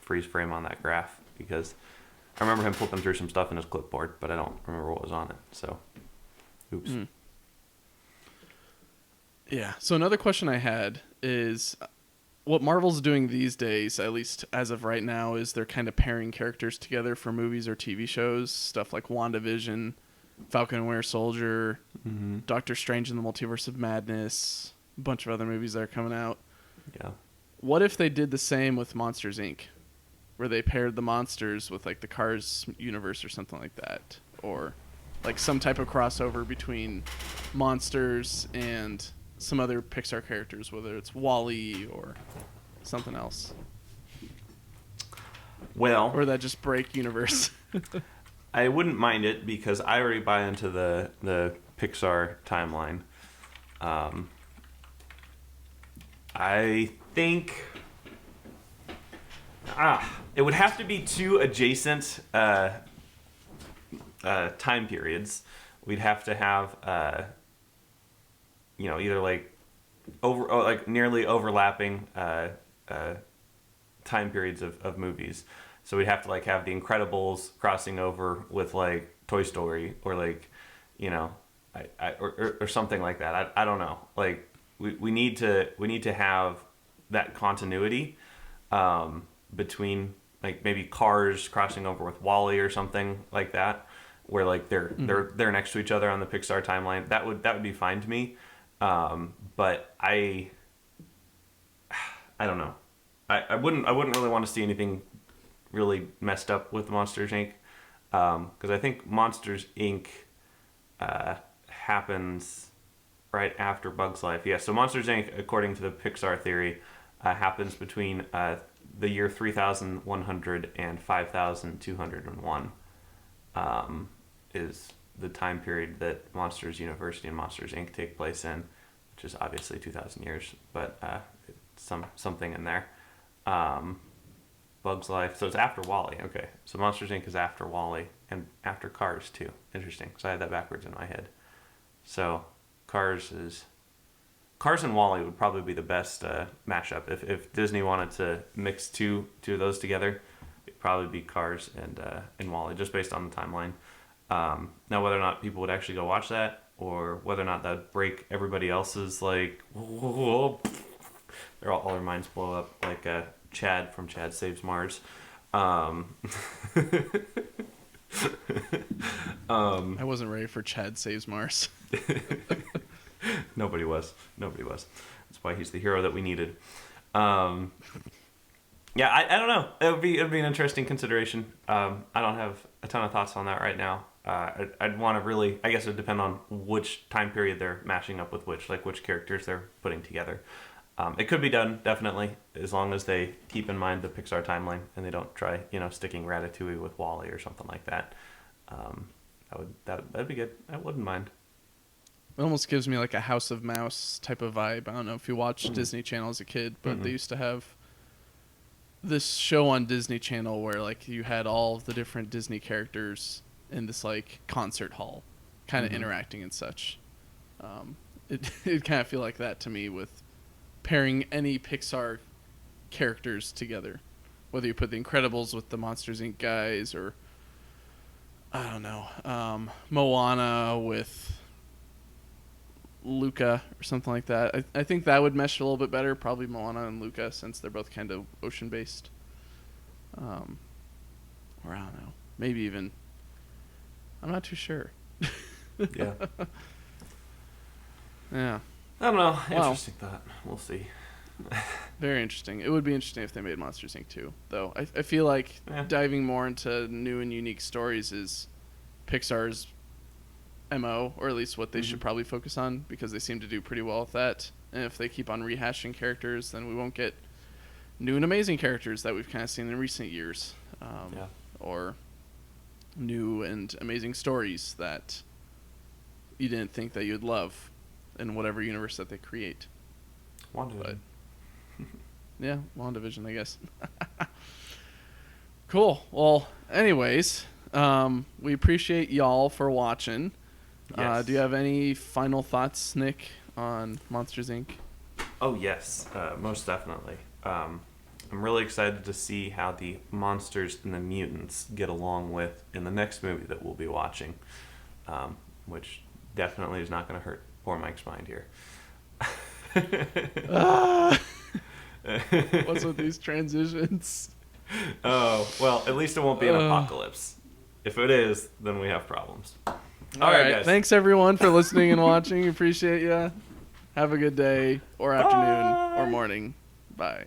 freeze frame on that graph, because I remember him flipping through some stuff in his clipboard, but I don't remember what was on it. So, oops. Yeah. So another question I had is what Marvel's doing these days, at least as of right now, is they're kind of pairing characters together for movies or TV shows. Stuff like WandaVision, Falcon and Winter Soldier, Doctor Strange in the Multiverse of Madness, a bunch of other movies that are coming out. Yeah. What if they did the same with Monsters, Inc., where they paired the monsters with like the Cars universe or something like that? Or like some type of crossover between monsters and some other Pixar characters, whether it's Wall-E or something else. Well, or that just break universe. I wouldn't mind it because I already buy into the Pixar timeline. I think it would have to be two adjacent time periods. We'd have to have either like nearly overlapping time periods of movies. So we'd have to like have The Incredibles crossing over with like Toy Story, or like, or something like that. I don't know. Like we need to have that continuity between like maybe Cars crossing over with Wall-E or something like that, where like they're next to each other on the Pixar timeline. That would be fine to me. But I don't know. I wouldn't really want to see anything really messed up with Monsters Inc. Because I think Monsters Inc. Happens right after Bug's Life. Yeah, so Monsters Inc., according to the Pixar Theory, happens between the year 3100 and 5201 is the time period that Monsters University and Monsters Inc. take place in, which is obviously 2,000 years, but something in there. Bug's Life, so it's after Wall-E. Okay, so Monsters Inc. is after Wall-E and after Cars too. Interesting. So I had that backwards in my head. So Cars Cars and Wall-E would probably be the best mashup. If Disney wanted to mix two of those together, it'd probably be Cars and Wall-E, just based on the timeline. Now, whether or not people would actually go watch that, or whether or not that'd break everybody else's, like, whoa, all their minds blow up, like Chad from Chad Saves Mars. I wasn't ready for Chad Saves Mars. Nobody was. That's why he's the hero that we needed. Yeah, I don't know. It'd be an interesting consideration. I don't have a ton of thoughts on that right now. I'd want to really, I guess it'd depend on which time period they're mashing up with which characters they're putting together. It could be done, definitely, as long as they keep in mind the Pixar timeline and they don't try, sticking Ratatouille with Wall-E or something like that. That'd be good. I wouldn't mind. It almost gives me like a House of Mouse type of vibe. I don't know if you watched Disney Channel as a kid, but they used to have this show on Disney Channel where like you had all of the different Disney characters in this like concert hall, kind of interacting and such. It kind of feel like that to me with pairing any Pixar characters together, whether you put the Incredibles with the Monsters Inc. guys, or I don't know, Moana with Luca or something like that. I think that would mesh a little bit better, probably Moana and Luca, since they're both kind of ocean based. Or I don't know, maybe even, I'm not too sure. Yeah. Yeah. I don't know. Interesting thought. We'll see. Very interesting. It would be interesting if they made Monsters Inc. too, though. I feel like diving more into new and unique stories is Pixar's MO, or at least what they should probably focus on, because they seem to do pretty well with that. And if they keep on rehashing characters, then we won't get new and amazing characters that we've kind of seen in recent years. Or new and amazing stories that you didn't think that you'd love in whatever universe that they create. WandaVision. Yeah, WandaVision, I guess. Cool. Well, anyways, we appreciate y'all for watching. Yes. Do you have any final thoughts, Nick, on Monsters, Inc.? Oh, yes. Most definitely. I'm really excited to see how the monsters and the mutants get along with in the next movie that we'll be watching, which definitely is not going to hurt poor Mike's mind here. What's with these transitions? Oh, well, at least it won't be an apocalypse. If it is, then we have problems. All right, guys. Thanks, everyone, for listening and watching. Appreciate ya. Have a good day, or afternoon, or morning. Bye.